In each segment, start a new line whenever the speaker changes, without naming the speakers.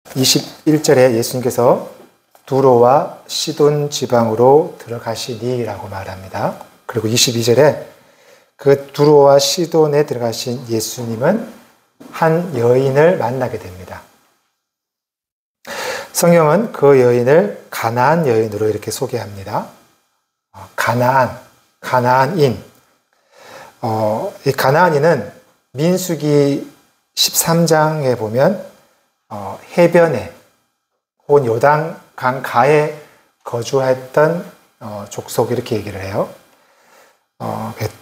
21절에 예수님께서 두로와 시돈 지방으로 들어가시니라고 말합니다. 그리고 22절에 그 두로와 시돈에 들어가신 예수님은 한 여인을 만나게 됩니다. 성경은 그 여인을 가나안 여인으로 이렇게 소개합니다. 가나안인. 이 가나안인은 민수기 13장에 보면 해변에 혹은 요단강 가에 거주했던 족속 이렇게 얘기를 해요.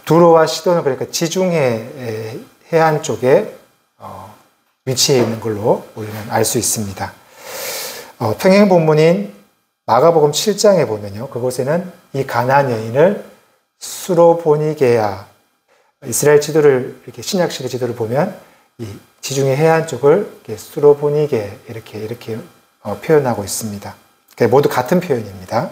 두로와 시돈은 그러니까 지중해 해안 쪽에 위치해 있는 걸로 우리는 알 수 있습니다. 평행 본문인 마가복음 7장에 보면요, 그곳에는 이 가나안 여인을 수로보니게야, 이스라엘 지도를 이렇게 신약시대 지도를 보면 이 지중해 해안 쪽을 이렇게 수로보니게 이렇게 표현하고 있습니다. 모두 같은 표현입니다.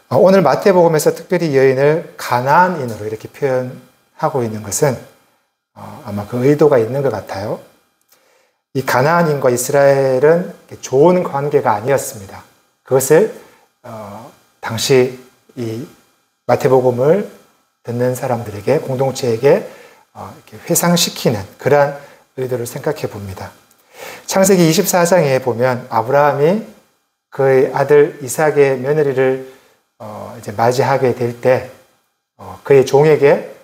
오늘 마태복음에서 특별히 이 여인을 가나안인으로 이렇게 표현하고 있는 것은 아마 그 의도가 있는 것 같아요. 이 가나안인과 이스라엘은 좋은 관계가 아니었습니다. 그것을 당시 이 마태복음을 듣는 사람들에게, 공동체에게 이렇게 회상시키는 그러한 의도를 생각해 봅니다. 창세기 24장에 보면 아브라함이 그의 아들 이삭의 며느리를 이제 맞이하게 될 때 그의 종에게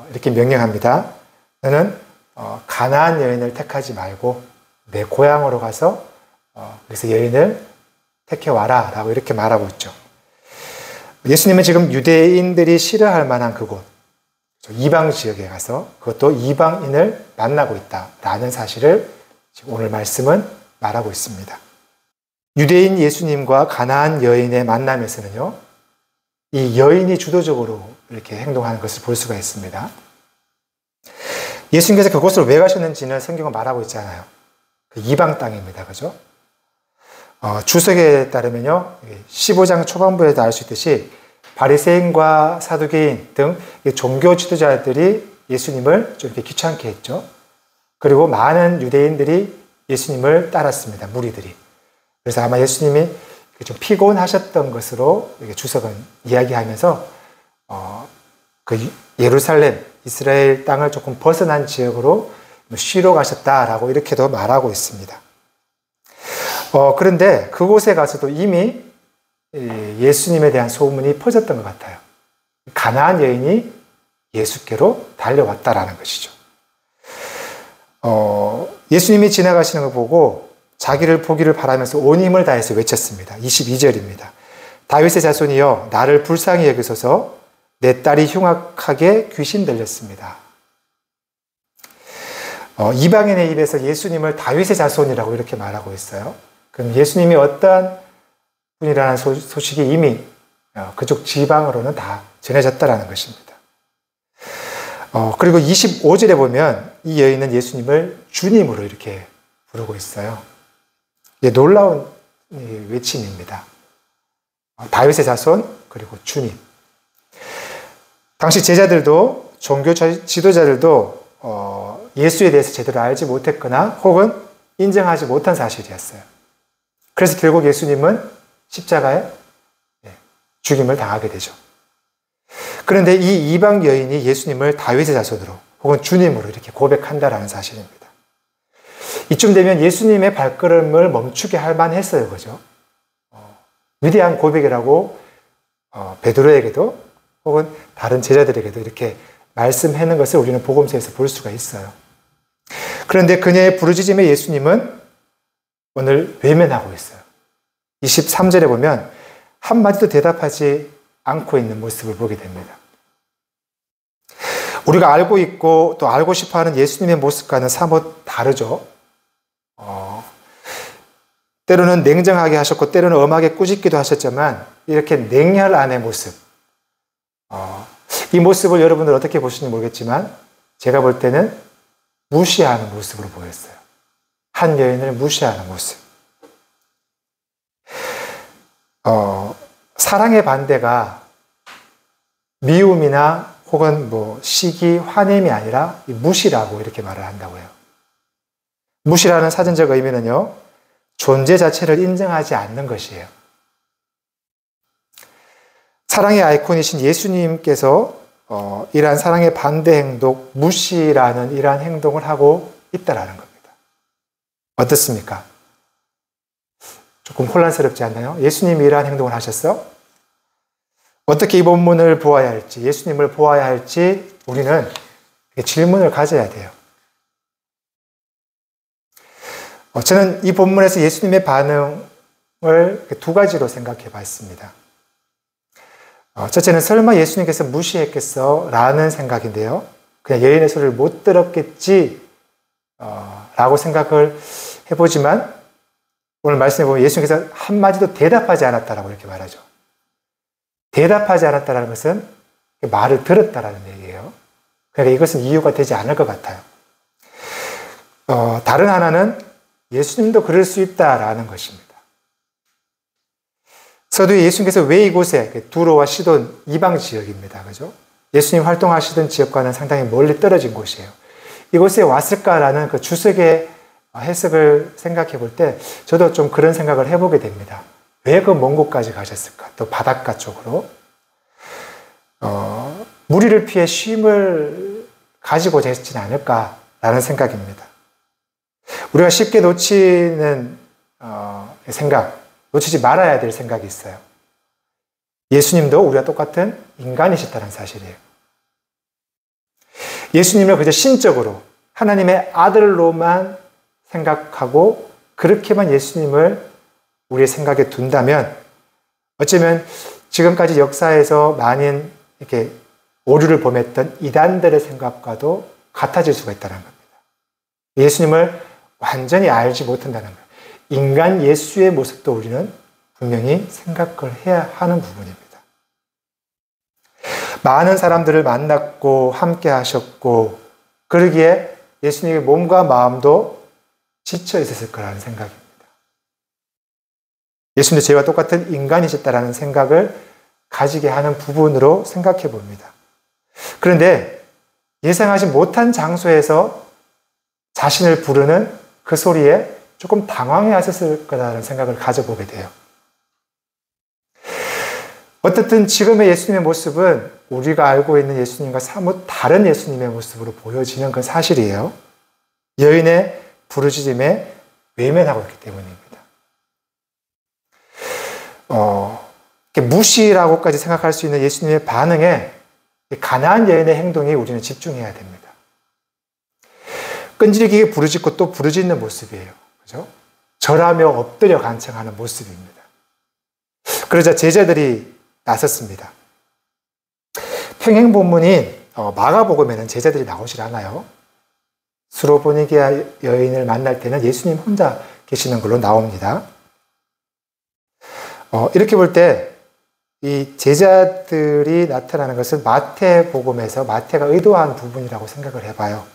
이렇게 명령합니다. 너는 가나안 여인을 택하지 말고 내 고향으로 가서 그래서 여인을 택해와라 라고 이렇게 말하고 있죠. 예수님은 지금 유대인들이 싫어할 만한 그곳, 이방 지역에 가서 그것도 이방인을 만나고 있다라는 사실을 지금 오늘 말씀은 말하고 있습니다. 유대인 예수님과 가나안 여인의 만남에서는요, 이 여인이 주도적으로 이렇게 행동하는 것을 볼 수가 있습니다. 예수님께서 그곳을 왜 가셨는지는 성경은 말하고 있잖아요. 그 이방 땅입니다. 그죠? 주석에 따르면요, 15장 초반부에도 알 수 있듯이 바리새인과 사두개인 등 종교 지도자들이 예수님을 좀 이렇게 귀찮게 했죠. 그리고 많은 유대인들이 예수님을 따랐습니다. 무리들이. 그래서 아마 예수님이 좀 피곤하셨던 것으로 주석은 이야기하면서 그 예루살렘, 이스라엘 땅을 조금 벗어난 지역으로 쉬러 가셨다라고 이렇게도 말하고 있습니다. 그런데 그곳에 가서도 이미 예수님에 대한 소문이 퍼졌던 것 같아요. 가나안 여인이 예수께로 달려왔다라는 것이죠. 예수님이 지나가시는 걸 보고 자기를 보기를 바라면서 온 힘을 다해서 외쳤습니다. 22절입니다. 다윗의 자손이여 나를 불쌍히 여기소서 내 딸이 흉악하게 귀신 들렸습니다. 이방인의 입에서 예수님을 다윗의 자손이라고 이렇게 말하고 있어요. 그럼 예수님이 어떠한 분이라는 소식이 이미 그쪽 지방으로는 다 전해졌다라는 것입니다. 그리고 25절에 보면 이 여인은 예수님을 주님으로 이렇게 부르고 있어요. 놀라운 외침입니다. 다윗의 자손 그리고 주님. 당시 제자들도 종교 지도자들도 예수에 대해서 제대로 알지 못했거나 혹은 인정하지 못한 사실이었어요. 그래서 결국 예수님은 십자가에 죽임을 당하게 되죠. 그런데 이 이방 여인이 예수님을 다윗의 자손으로 혹은 주님으로 이렇게 고백한다라는 사실입니다. 이쯤 되면 예수님의 발걸음을 멈추게 할 만했어요. 그죠? 위대한 고백이라고 베드로에게도 혹은 다른 제자들에게도 이렇게 말씀하는 것을 우리는 복음서에서 볼 수가 있어요. 그런데 그녀의 부르짖음에 예수님은 오늘 외면하고 있어요. 23절에 보면 한마디도 대답하지 않고 있는 모습을 보게 됩니다. 우리가 알고 있고 또 알고 싶어하는 예수님의 모습과는 사뭇 다르죠. 때로는 냉정하게 하셨고 때로는 엄하게 꾸짖기도 하셨지만 이렇게 냉혈 안의 모습, 이 모습을 여러분들 어떻게 보시는지 모르겠지만 제가 볼 때는 무시하는 모습으로 보였어요. 한 여인을 무시하는 모습. 사랑의 반대가 미움이나 혹은 시기, 화냄이 아니라 무시라고 이렇게 말을 한다고요. 무시라는 사전적 의미는요, 존재 자체를 인정하지 않는 것이에요. 사랑의 아이콘이신 예수님께서 이러한 사랑의 반대 행동, 무시라는 이러한 행동을 하고 있다라는 겁니다. 어떻습니까? 조금 혼란스럽지 않나요? 예수님이 이러한 행동을 하셨어? 어떻게 이 본문을 보아야 할지, 예수님을 보아야 할지 우리는 질문을 가져야 돼요. 저는 이 본문에서 예수님의 반응을 두 가지로 생각해 봤습니다. 첫째는 설마 예수님께서 무시했겠어? 라는 생각인데요. 그냥 여인의 소리를 못 들었겠지? 라고 생각을 해보지만 오늘 말씀해 보면 예수님께서 한마디도 대답하지 않았다라고 이렇게 말하죠. 대답하지 않았다라는 것은 말을 들었다라는 얘기예요. 그러니까 이것은 이유가 되지 않을 것 같아요. 다른 하나는 예수님도 그럴 수 있다라는 것입니다. 서두에 예수님께서 왜 이곳에, 두로와 시돈 이방 지역입니다. 그죠? 예수님 활동하시던 지역과는 상당히 멀리 떨어진 곳이에요. 이곳에 왔을까라는 그 주석의 해석을 생각해 볼 때 저도 좀 그런 생각을 해보게 됩니다. 왜 그 먼 곳까지 가셨을까? 또 바닷가 쪽으로. 무리를 피해 쉼을 가지고자 했지 않을까라는 생각입니다. 우리가 쉽게 놓치는 생각, 놓치지 말아야 될 생각이 있어요. 예수님도 우리와 똑같은 인간이셨다는 사실이에요. 예수님을 그저 신적으로 하나님의 아들로만 생각하고 그렇게만 예수님을 우리의 생각에 둔다면 어쩌면 지금까지 역사에서 많은 이렇게 오류를 범했던 이단들의 생각과도 같아질 수가 있다는 겁니다. 예수님을 완전히 알지 못한다는 거예요. 인간 예수의 모습도 우리는 분명히 생각을 해야 하는 부분입니다. 많은 사람들을 만났고 함께 하셨고 그러기에 예수님의 몸과 마음도 지쳐 있었을 거라는 생각입니다. 예수님도 저희와 똑같은 인간이셨다라는 생각을 가지게 하는 부분으로 생각해 봅니다. 그런데 예상하지 못한 장소에서 자신을 부르는 그 소리에 조금 당황해 하셨을 거라는 생각을 가져보게 돼요. 어떻든 지금의 예수님의 모습은 우리가 알고 있는 예수님과 사뭇 다른 예수님의 모습으로 보여지는 그 사실이에요. 여인의 부르짖음에 외면하고 있기 때문입니다. 무시라고까지 생각할 수 있는 예수님의 반응에 가나안 여인의 행동에 우리는 집중해야 됩니다. 끈질기게 부르짖고 또 부르짖는 모습이에요. 그죠? 절하며 엎드려 간청하는 모습입니다. 그러자 제자들이 나섰습니다. 평행 본문인 마가복음에는 제자들이 나오질 않아요. 수로보니게아 여인을 만날 때는 예수님 혼자 계시는 걸로 나옵니다. 이렇게 볼 때 이 제자들이 나타나는 것은 마태복음에서 마태가 의도한 부분이라고 생각을 해봐요.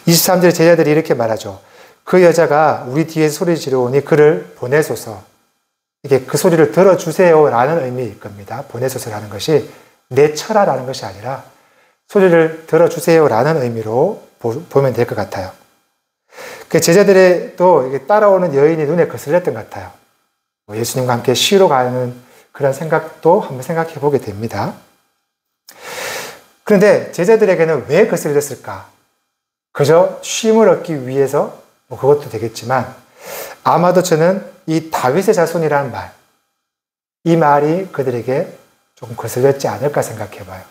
23절에 제자들이 이렇게 말하죠. 그 여자가 우리 뒤에 소리 지르오니 그를 보내소서. 이게 그 소리를 들어주세요라는 의미일 겁니다. 보내소서라는 것이 내쳐라라는 것이 아니라 소리를 들어주세요라는 의미로 보면 될 것 같아요. 그 제자들의 또 따라오는 여인이 눈에 거슬렸던 것 같아요. 예수님과 함께 쉬러 가는 그런 생각도 한번 생각해 보게 됩니다. 그런데 제자들에게는 왜 거슬렸을까? 그저 쉼을 얻기 위해서 그것도 되겠지만 아마도 저는 이 다윗의 자손이라는 말, 이 말이 그들에게 조금 거슬렸지 않을까 생각해 봐요.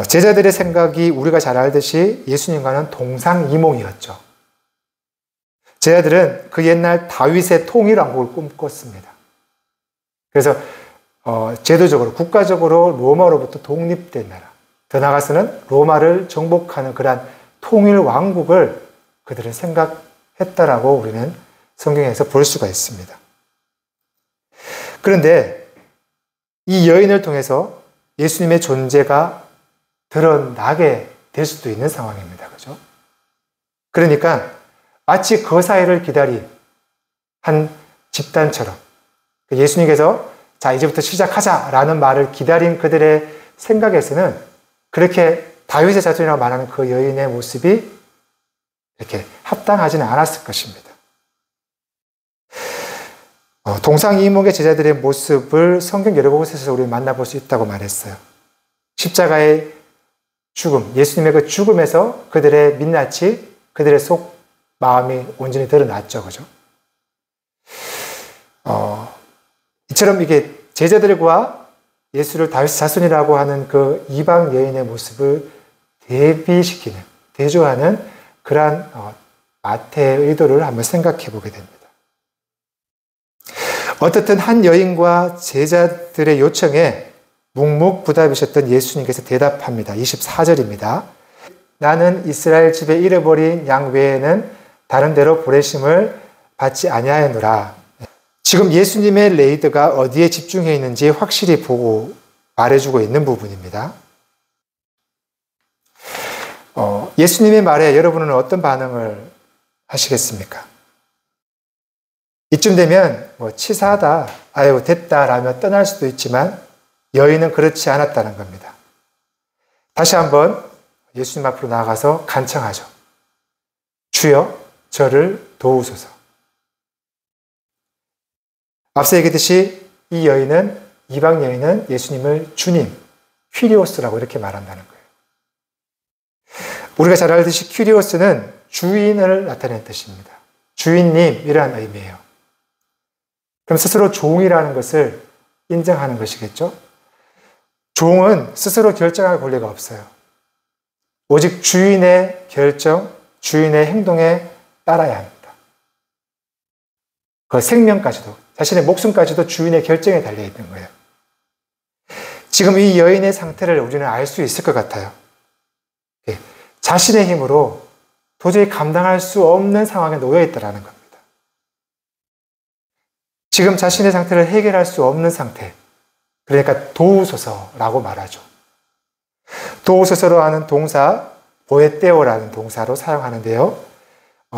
제자들의 생각이 우리가 잘 알듯이 예수님과는 동상이몽이었죠. 제자들은 그 옛날 다윗의 통일왕국을 꿈꿨습니다. 그래서 제도적으로, 국가적으로 로마로부터 독립된 나라, 더 나아가서는 로마를 정복하는 그러한 통일왕국을 그들은 생각했다라고 우리는 성경에서 볼 수가 있습니다. 그런데 이 여인을 통해서 예수님의 존재가 드러나게 될 수도 있는 상황입니다. 그죠? 그러니까 마치 그 사이를 기다린 한 집단처럼 예수님께서 자 이제부터 시작하자라는 말을 기다린 그들의 생각에서는 그렇게 다윗의 자손이라고 말하는 그 여인의 모습이 이렇게 합당하지는 않았을 것입니다. 동상이몽의 제자들의 모습을 성경 여러 곳에서 우리 만나볼 수 있다고 말했어요. 십자가의 죽음, 예수님의 그 죽음에서 그들의 민낯이, 그들의 속 마음이 온전히 드러났죠. 그죠? 이처럼 이게 제자들과 예수를 다윗 자손이라고 하는 그 이방 여인의 모습을 대비시키는, 대조하는 그러한 마태의 의도를 한번 생각해 보게 됩니다. 어떻든 한 여인과 제자들의 요청에 묵묵부답이셨던 예수님께서 대답합니다. 24절입니다. 나는 이스라엘 집에 잃어버린 양 외에는 다른 데로 보내심을 받지 아니하였노라. 지금 예수님의 레이드가 어디에 집중해 있는지 확실히 보고 말해주고 있는 부분입니다. 예수님의 말에 여러분은 어떤 반응을 하시겠습니까? 이쯤 되면 치사하다, 아유 됐다 라며 떠날 수도 있지만 여인은 그렇지 않았다는 겁니다. 다시 한번 예수님 앞으로 나아가서 간청하죠. 주여 저를 도우소서. 앞서 얘기했듯이 이 여인은, 이방 여인은 예수님을 주님, 퀴리오스라고 이렇게 말한다는 거예요. 우리가 잘 알듯이 퀴리오스는 주인을 나타내는 뜻입니다. 주인님이라는 의미예요. 그럼 스스로 종이라는 것을 인정하는 것이겠죠? 종은 스스로 결정할 권리가 없어요. 오직 주인의 결정, 주인의 행동에 따라야 합니다. 그 생명까지도, 자신의 목숨까지도 주인의 결정에 달려 있는 거예요. 지금 이 여인의 상태를 우리는 알 수 있을 것 같아요. 자신의 힘으로 도저히 감당할 수 없는 상황에 놓여 있다는 겁니다. 지금 자신의 상태를 해결할 수 없는 상태, 그러니까 도우소서라고 말하죠. 도우소서로 하는 동사, 보에떼오라는 동사로 사용하는데요.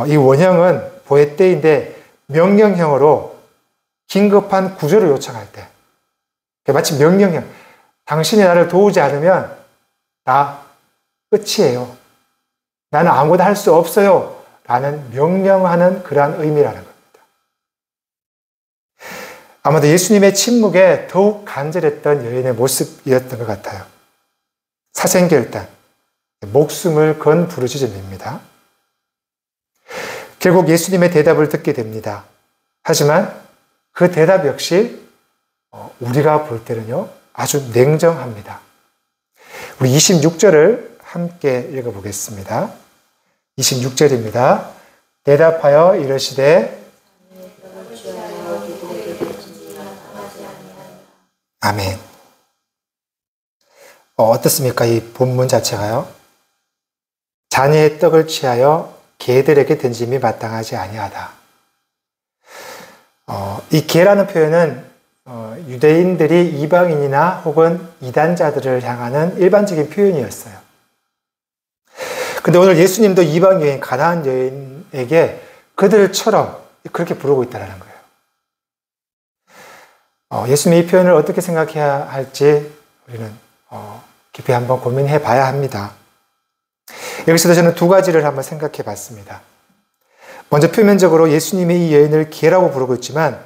이 원형은 보에떼인데 명령형으로 긴급한 구조를 요청할 때, 마치 명령형, 당신이 나를 도우지 않으면 나 끝이에요. 나는 아무것도 할 수 없어요. 라는 명령하는 그러한 의미라는 겁니다. 아마도 예수님의 침묵에 더욱 간절했던 여인의 모습이었던 것 같아요. 사생결단, 목숨을 건 부르짖음입니다. 결국 예수님의 대답을 듣게 됩니다. 하지만 그 대답 역시 우리가 볼 때는요, 아주 냉정합니다. 우리 26절을 함께 읽어보겠습니다. 26절입니다. 대답하여 이르시되 아멘. 어떻습니까? 이 본문 자체가요. 자녀의 떡을 취하여 개들에게 던짐이 마땅하지 아니하다. 이 개라는 표현은 유대인들이 이방인이나 혹은 이단자들을 향하는 일반적인 표현이었어요. 근데 오늘 예수님도 이방 여인, 가나안 여인에게 그들처럼 그렇게 부르고 있다는 거예요. 예수님의 이 표현을 어떻게 생각해야 할지 우리는 깊이 한번 고민해 봐야 합니다. 여기서도 저는 두 가지를 한번 생각해 봤습니다. 먼저 표면적으로 예수님이 이 여인을 개라고 부르고 있지만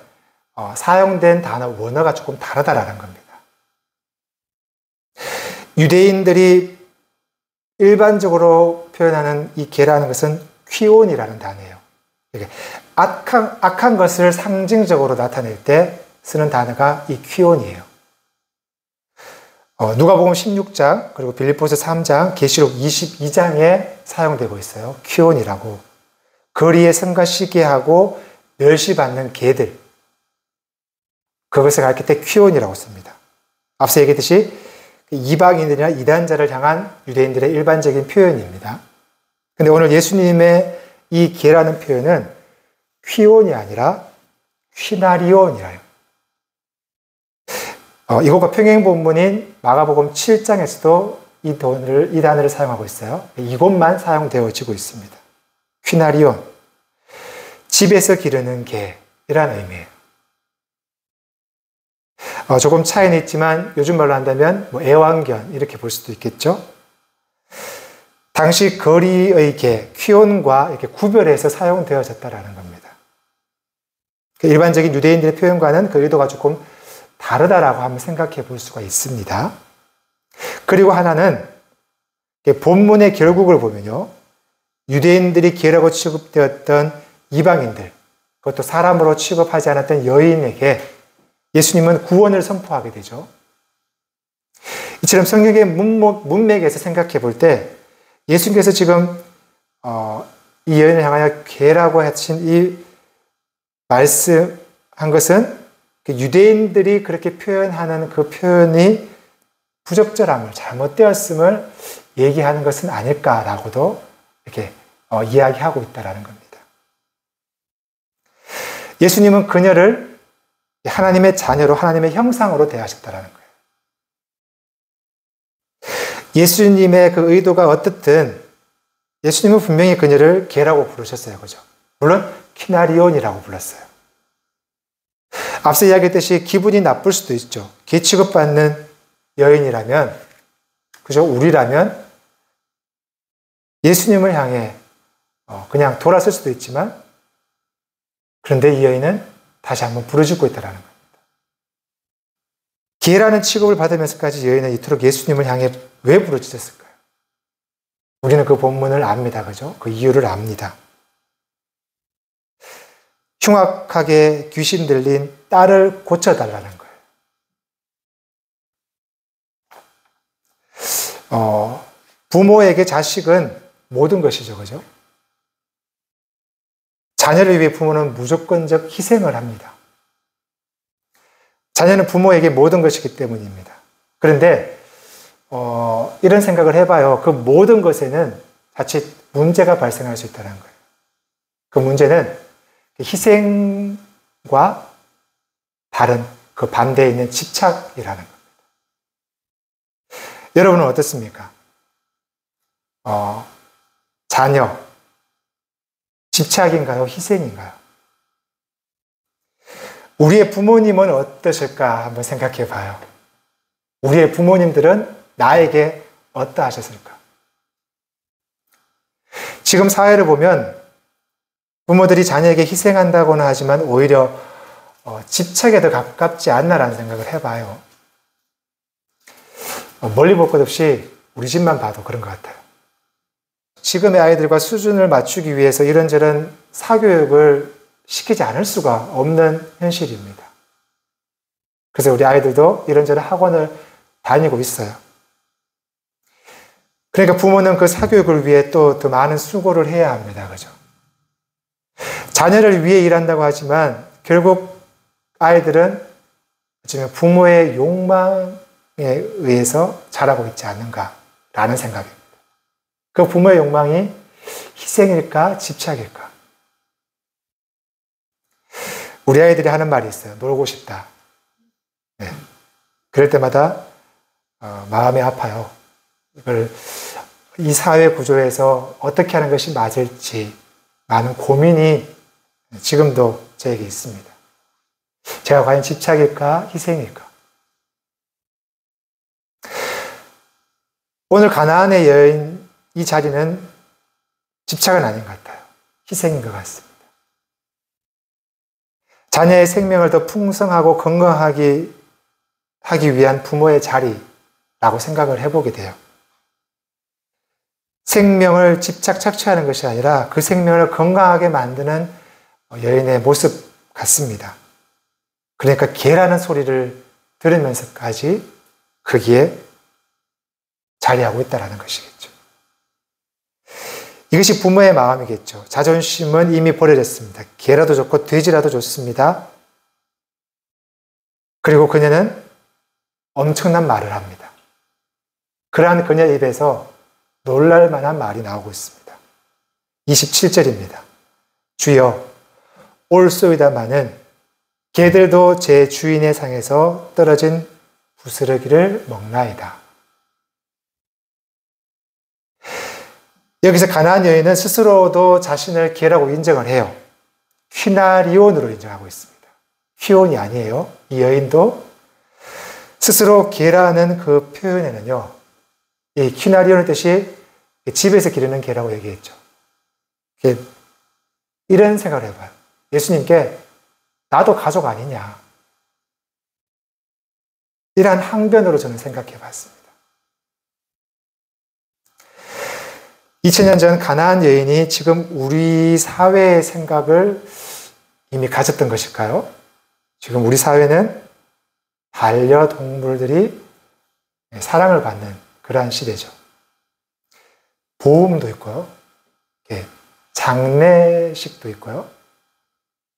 사용된 단어, 원어가 조금 다르다라는 겁니다. 유대인들이 일반적으로 표현하는 이 개라는 것은 퀴온이라는 단어예요. 악한 것을 상징적으로 나타낼 때 쓰는 단어가 이 퀴온이에요. 누가복음 16장, 그리고 빌립보서 3장, 계시록 22장에 사용되고 있어요. 퀴온이라고. 거리에 성가시게하고 멸시받는 개들. 그것을 가르칠 때 퀴온이라고 씁니다. 앞서 얘기했듯이 이방인들이나 이단자를 향한 유대인들의 일반적인 표현입니다. 근데 오늘 예수님의 이 개라는 표현은 퀴온이 아니라 퀴나리온이라요. 이것과 평행 본문인 마가복음 7장에서도 이 단어를 사용하고 있어요. 이곳만 사용되어지고 있습니다. 퀴나리온, 집에서 기르는 개이라는 의미예요. 조금 차이는 있지만 요즘 말로 한다면 애완견 이렇게 볼 수도 있겠죠. 당시 거리의 개, 퀴온과 이렇게 구별해서 사용되어졌다라는 겁니다. 일반적인 유대인들의 표현과는 그 의도가 조금 다르다라고 한번 생각해 볼 수가 있습니다. 그리고 하나는 본문의 결국을 보면요. 유대인들이 개라고 취급되었던 이방인들, 그것도 사람으로 취급하지 않았던 여인에게 예수님은 구원을 선포하게 되죠. 이처럼 성경의 문맥에서 생각해 볼 때 예수님께서 지금 이 여인을 향하여 개라고 하신 이 말씀한 것은 유대인들이 그렇게 표현하는 그 표현이 부적절함을, 잘못되었음을 얘기하는 것은 아닐까라고도 이렇게 이야기하고 있다는 겁니다. 예수님은 그녀를 하나님의 자녀로, 하나님의 형상으로 대하셨다는 거예요. 예수님의 그 의도가 어떻든 예수님은 분명히 그녀를 개라고 부르셨어요. 그죠? 물론 키나리온이라고 불렀어요. 앞서 이야기했듯이 기분이 나쁠 수도 있죠. 개 취급받는 여인이라면, 그죠? 우리라면 예수님을 향해 그냥 돌아설 수도 있지만, 그런데 이 여인은 다시 한번 부르짖고 있다는 겁니다. 개라는 취급을 받으면서까지 여인은 이토록 예수님을 향해 왜 부르짖었을까요? 우리는 그 본문을 압니다. 그죠? 그 이유를 압니다. 흉악하게 귀신 들린 딸을 고쳐달라는 거예요. 부모에게 자식은 모든 것이죠. 그죠? 자녀를 위해 부모는 무조건적 희생을 합니다. 자녀는 부모에게 모든 것이기 때문입니다. 그런데 이런 생각을 해봐요. 그 모든 것에는 자칫 문제가 발생할 수 있다는 거예요. 그 문제는 희생과 다른 그 반대에 있는 집착이라는 겁니다. 여러분은 어떻습니까? 자녀, 집착인가요? 희생인가요? 우리의 부모님은 어떠실까 한번 생각해 봐요. 우리의 부모님들은 나에게 어떠하셨을까? 지금 사회를 보면 부모들이 자녀에게 희생한다고는 하지만 오히려 집착에 더 가깝지 않나라는 생각을 해봐요. 멀리 볼 것 없이 우리 집만 봐도 그런 것 같아요. 지금의 아이들과 수준을 맞추기 위해서 이런저런 사교육을 시키지 않을 수가 없는 현실입니다. 그래서 우리 아이들도 이런저런 학원을 다니고 있어요. 그러니까 부모는 그 사교육을 위해 또 더 많은 수고를 해야 합니다. 그죠? 자녀를 위해 일한다고 하지만 결국 아이들은 어쩌면 부모의 욕망에 의해서 자라고 있지 않는가라는 생각입니다. 그 부모의 욕망이 희생일까, 집착일까? 우리 아이들이 하는 말이 있어요. 놀고 싶다. 네. 그럴 때마다 마음이 아파요. 이 사회 구조에서 어떻게 하는 것이 맞을지 많은 고민이 지금도 저에게 있습니다. 제가 과연 집착일까, 희생일까? 오늘 가나안의 여인 이 자리는 집착은 아닌 것 같아요. 희생인 것 같습니다. 자녀의 생명을 더 풍성하고 건강하게 하기 위한 부모의 자리라고 생각을 해보게 돼요. 생명을 집착 착취하는 것이 아니라 그 생명을 건강하게 만드는 여인의 모습 같습니다. 그러니까 개라는 소리를 들으면서까지 거기에 자리하고 있다는 것이겠죠. 이것이 부모의 마음이겠죠. 자존심은 이미 버려졌습니다. 개라도 좋고 돼지라도 좋습니다. 그리고 그녀는 엄청난 말을 합니다. 그러한 그녀 입에서 놀랄 만한 말이 나오고 있습니다. 27절입니다. 주여, 올소이다마는 개들도 제 주인의 상에서 떨어진 부스러기를 먹나이다. 여기서 가나안 여인은 스스로도 자신을 개라고 인정을 해요. 퀴나리온으로 인정하고 있습니다. 퀴온이 아니에요. 이 여인도 스스로 개라는 그 표현에는요, 이 퀴나리온의 뜻이 집에서 기르는 개라고 얘기했죠. 이런 생각을 해봐요. 예수님께 나도 가족 아니냐. 이러한 항변으로 저는 생각해 봤습니다. 2000년 전 가나안 여인이 지금 우리 사회의 생각을 이미 가졌던 것일까요? 지금 우리 사회는 반려동물들이 사랑을 받는 그러한 시대죠. 보험도 있고요. 장례식도 있고요.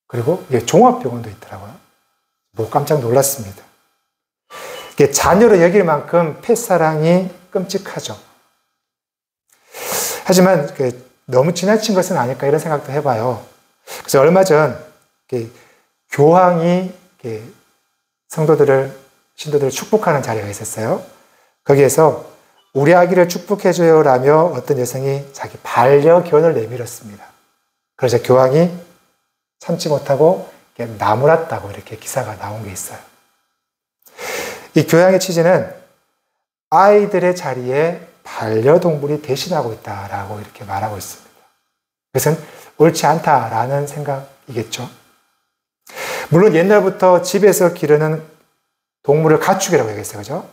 그리고 종합병원도 있더라고요. 깜짝 놀랐습니다. 자녀로 여길 만큼 펫사랑이 끔찍하죠. 하지만 너무 지나친 것은 아닐까 이런 생각도 해봐요. 그래서 얼마 전 교황이 신도들을 축복하는 자리가 있었어요. 거기에서 우리 아기를 축복해줘요 라며 어떤 여성이 자기 반려견을 내밀었습니다. 그래서 교황이 참지 못하고 나무랐다고 이렇게 기사가 나온 게 있어요. 이 교양의 취지는 아이들의 자리에 반려동물이 대신하고 있다라고 이렇게 말하고 있습니다. 그것은 옳지 않다라는 생각이겠죠. 물론 옛날부터 집에서 기르는 동물을 가축이라고 얘기했어요. 그죠?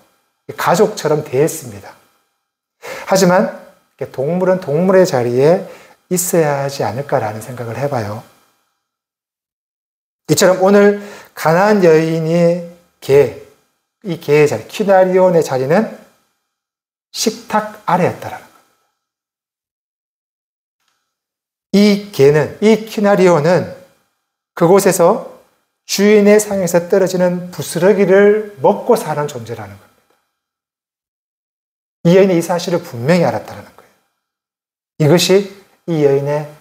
가족처럼 대했습니다. 하지만 동물은 동물의 자리에 있어야 하지 않을까라는 생각을 해봐요. 이처럼 오늘 가나안 여인의 이 개의 자리, 키나리온의 자리는 식탁 아래였다라는 겁니다. 이 키나리온은 그곳에서 주인의 상에서 떨어지는 부스러기를 먹고 사는 존재라는 겁니다. 이 여인이 이 사실을 분명히 알았다는 거예요. 이것이 이 여인의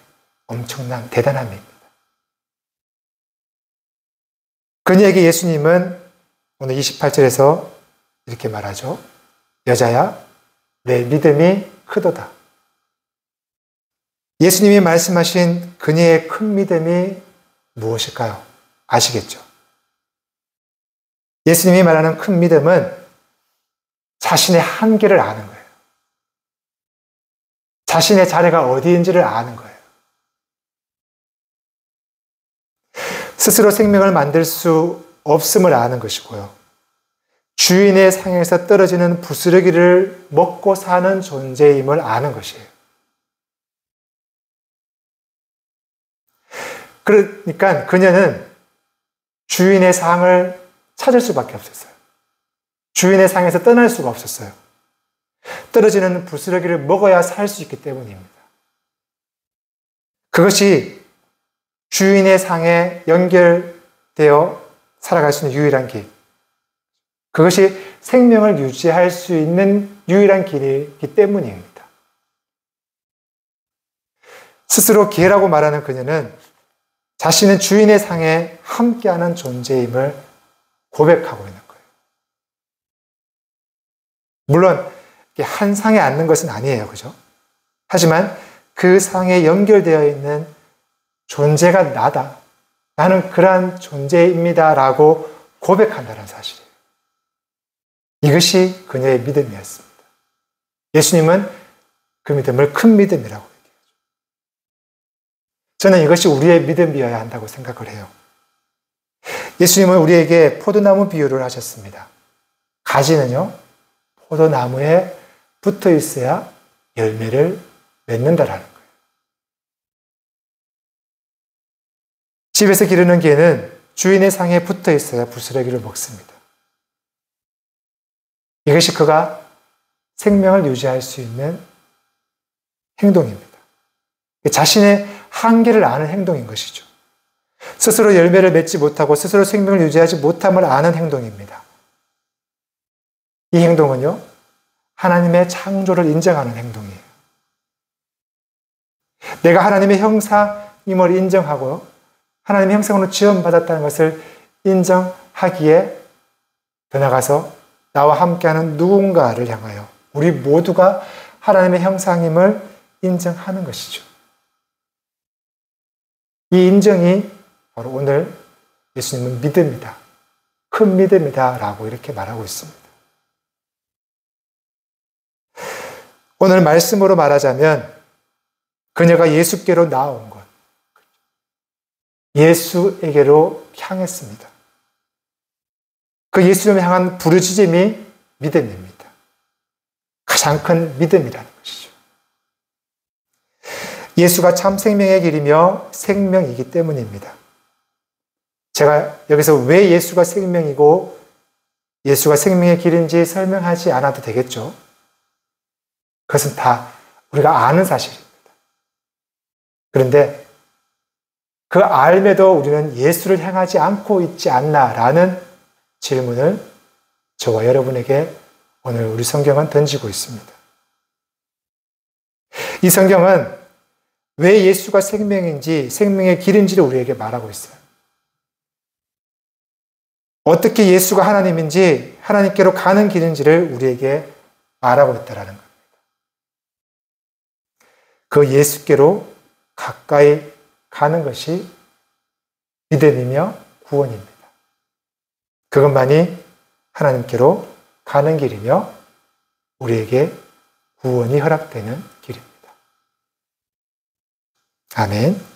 엄청난 대단함입니다. 그녀에게 예수님은 오늘 28절에서 이렇게 말하죠. 여자야, 내 믿음이 크도다. 예수님이 말씀하신 그녀의 큰 믿음이 무엇일까요? 아시겠죠? 예수님이 말하는 큰 믿음은 자신의 한계를 아는 거예요. 자신의 자리가 어디인지를 아는 거예요. 스스로 생명을 만들 수 없음을 아는 것이고요. 주인의 상에서 떨어지는 부스러기를 먹고 사는 존재임을 아는 것이에요. 그러니까 그녀는 주인의 상을 찾을 수밖에 없었어요. 주인의 상에서 떠날 수가 없었어요. 떨어지는 부스러기를 먹어야 살 수 있기 때문입니다. 그것이 주인의 상에 연결되어 살아갈 수 있는 유일한 길. 그것이 생명을 유지할 수 있는 유일한 길이기 때문입니다. 스스로 개라고 말하는 그녀는 자신은 주인의 상에 함께하는 존재임을 고백하고 있는 거예요. 물론 한 상에 앉는 것은 아니에요. 그죠? 하지만 그 상에 연결되어 있는 존재가 나다. 나는 그러한 존재입니다. 라고 고백한다는 사실이에요. 이것이 그녀의 믿음이었습니다. 예수님은 그 믿음을 큰 믿음이라고 얘기하죠. 저는 이것이 우리의 믿음이어야 한다고 생각을 해요. 예수님은 우리에게 포도나무 비유를 하셨습니다. 가지는요, 포도나무에 붙어 있어야 열매를 맺는다라는 거예요. 집에서 기르는 개는 주인의 상에 붙어 있어야 부스러기를 먹습니다. 이것이 그가 생명을 유지할 수 있는 행동입니다. 자신의 한계를 아는 행동인 것이죠. 스스로 열매를 맺지 못하고 스스로 생명을 유지하지 못함을 아는 행동입니다. 이 행동은요, 하나님의 창조를 인정하는 행동이에요. 내가 하나님의 형상임을 인정하고 하나님의 형상으로 지원받았다는 것을 인정하기에 더 나아가서 나와 함께하는 누군가를 향하여 우리 모두가 하나님의 형상임을 인정하는 것이죠. 이 인정이 바로 오늘 예수님은 믿음이다. 큰 믿음이다. 라고 이렇게 말하고 있습니다. 오늘 말씀으로 말하자면 그녀가 예수께로 나아온 것, 예수에게로 향했습니다. 그 예수님을 향한 부르짖음이 믿음입니다. 가장 큰 믿음이라는 것이죠. 예수가 참 생명의 길이며 생명이기 때문입니다. 제가 여기서 왜 예수가 생명이고 예수가 생명의 길인지 설명하지 않아도 되겠죠. 그것은 다 우리가 아는 사실입니다. 그런데 그 알매도 우리는 예수를 향하지 않고 있지 않나라는 질문을 저와 여러분에게 오늘 우리 성경은 던지고 있습니다. 이 성경은 왜 예수가 생명인지, 생명의 길인지를 우리에게 말하고 있어요. 어떻게 예수가 하나님인지, 하나님께로 가는 길인지를 우리에게 말하고 있다는 겁니다. 그 예수께로 가까이 가는 것이 믿음이며 구원입니다. 그것만이 하나님께로 가는 길이며 우리에게 구원이 허락되는 길입니다. 아멘.